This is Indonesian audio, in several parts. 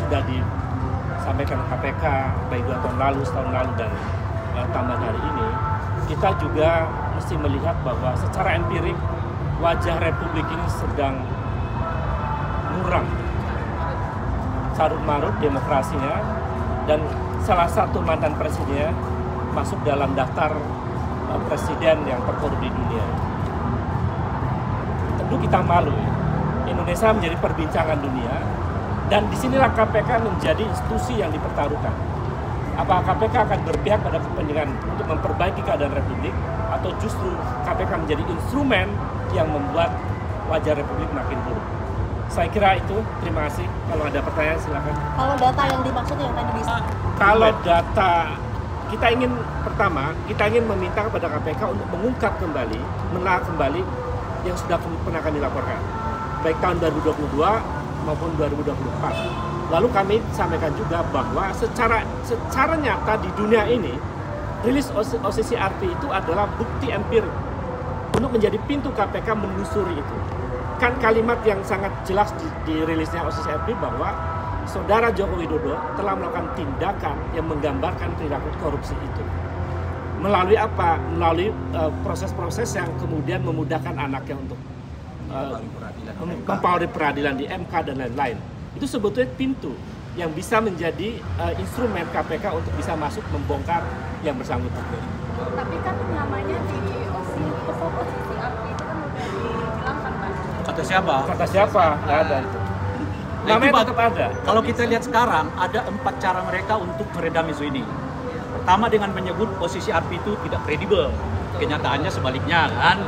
sudah disampaikan KPK baik 2 tahun lalu, setahun lalu, dan tambahan hari ini, kita juga mesti melihat bahwa secara empirik wajah Republik ini sedang murang, carut marut demokrasinya, dan salah satu mantan presidennya masuk dalam daftar presiden yang terkorup di dunia. Tentu kita malu ya. Indonesia menjadi perbincangan dunia, dan disinilah KPK menjadi institusi yang dipertaruhkan. Apakah KPK akan berpihak pada kepentingan untuk memperbaiki keadaan Republik, atau justru KPK menjadi instrumen yang membuat wajah Republik makin buruk? Saya kira itu. Terima kasih. Kalau ada pertanyaan silakan. Kalau data yang dimaksud yang tadi bisa. Kalau data, kita ingin meminta kepada KPK untuk mengungkap kembali, menelaah kembali yang sudah pernah kami laporkan, baik tahun 2022 maupun 2024. Lalu kami sampaikan juga bahwa secara nyata di dunia ini, rilis OCCRP itu adalah bukti empirik untuk menjadi pintu KPK menelusuri itu. Kan kalimat yang sangat jelas di rilisnya OCCRP bahwa Saudara Joko Widodo telah melakukan tindakan yang menggambarkan perilaku korupsi itu. Melalui apa? Melalui proses-proses yang kemudian memudahkan anaknya untuk mempengaruhi peradilan di MK dan lain-lain. Itu sebetulnya pintu yang bisa menjadi instrumen KPK untuk bisa masuk membongkar yang bersangkutan. Tapi kan namanya di OCCRP itu kan udah dihilangkan, Pak. Kata siapa? Kata siapa? Nggak ada itu. Namanya tetap ada. Kalau kita lihat sekarang, ada 4 cara mereka untuk meredam isu ini. Pertama, dengan menyebut posisi ARPI itu tidak kredibel. Kenyataannya sebaliknya kan.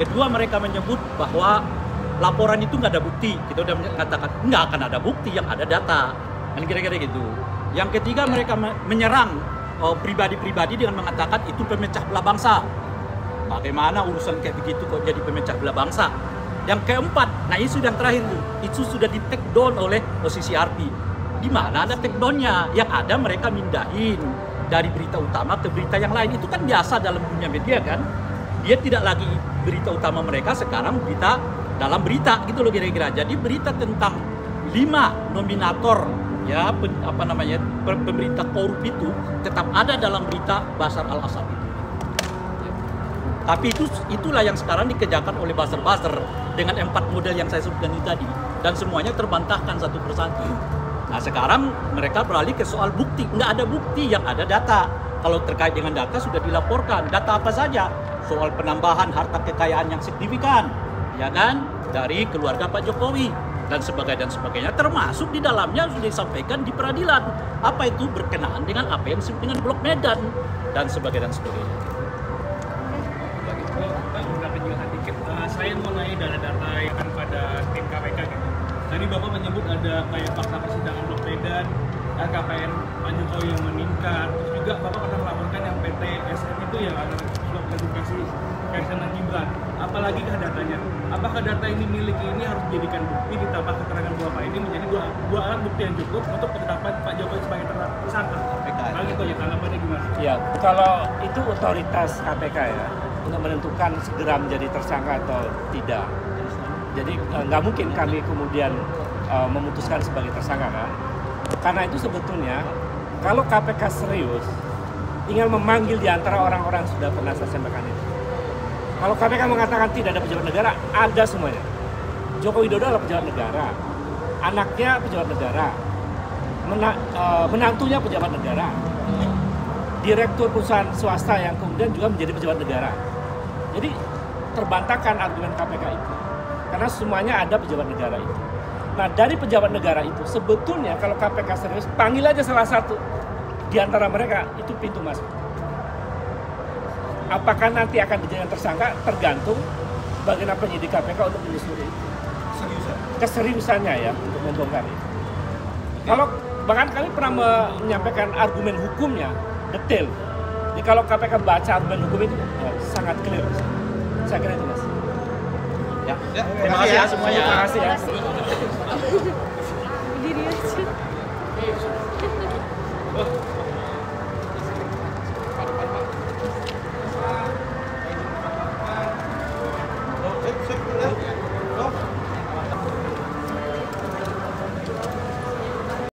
Kedua, mereka menyebut bahwa laporan itu nggak ada bukti. Kita udah katakan nggak akan ada bukti, yang ada data. Kan kira-kira gitu. Yang ketiga, mereka menyerang pribadi-pribadi dengan mengatakan itu pemecah belah bangsa. Bagaimana urusan kayak begitu kok jadi pemecah belah bangsa? Yang keempat, nah isu yang terakhir itu sudah di take down oleh OCCRP. Di mana ada take down-nya? Yang ada mereka mindahin dari berita utama ke berita yang lain. Itu kan biasa dalam dunia media kan. Dia tidak lagi berita utama mereka, sekarang berita dalam berita gitu loh kira-kira. Jadi berita tentang 5 nominator ya pemberita korup itu tetap ada dalam berita Bashar al-Assad itu. Tapi itulah yang sekarang dikerjakan oleh buzzer-buzzer dengan 4 model yang saya sebutkan itu tadi, dan semuanya terbantahkan satu persatu. Nah sekarang mereka beralih ke soal bukti. Nggak ada bukti, yang ada data. Kalau terkait dengan data sudah dilaporkan. Data apa saja? Soal penambahan harta kekayaan yang signifikan, ya kan, dari keluarga Pak Jokowi dan sebagainya, termasuk di dalamnya sudah disampaikan di peradilan apa itu berkenaan dengan apa yang disebut dengan Blok Medan dan sebagainya. Saya mau nanya data-data yang kan pada tim KPK gitu. Tadi Bapak menyebut ada kayak fakta persidangan Blok Medan, LKPN Pak Jokowi yang meningkat, terus juga Bapak pernah melaporkan yang PT SM itu yang ada suap edukasi Kaisang dan Gibran. Apalagikah datanya? Apakah data ini milik ini harus dijadikan bukti ditambah keterangan Bapak ini menjadi dua alat bukti yang cukup untuk penetapan Pak Jokowi sebagai tersangka? Kalau gitu ya, tanggapannya gimana? Ya, kalau itu otoritas KPK ya untuk menentukan segera menjadi tersangka atau tidak. Jadi nggak mungkin kami kemudian memutuskan sebagai tersangka kan. Karena itu sebetulnya kalau KPK serius tinggal memanggil di antara orang-orang yang sudah pernah saya sampaikan itu. Kalau KPK mengatakan tidak ada pejabat negara, ada semuanya. Joko Widodo adalah pejabat negara, anaknya pejabat negara, menantunya pejabat negara, direktur perusahaan swasta yang kemudian juga menjadi pejabat negara. Jadi terbantahkan argumen KPK itu, karena semuanya ada pejabat negara itu. Nah dari pejabat negara itu sebetulnya kalau KPK serius, panggil aja salah satu di antara mereka, itu pintu masuk. Apakah nanti akan dijadikan tersangka tergantung bagaimana penyidik KPK untuk menyusuri itu. Keseriusannya ya untuk membongkar itu. Kalau bahkan kami pernah menyampaikan argumen hukumnya detail. Jadi kalau KPK baca argumen hukum itu sangat clear. Saya kira itu Mas. Ya, terima kasih ya semuanya. Terima kasih ya.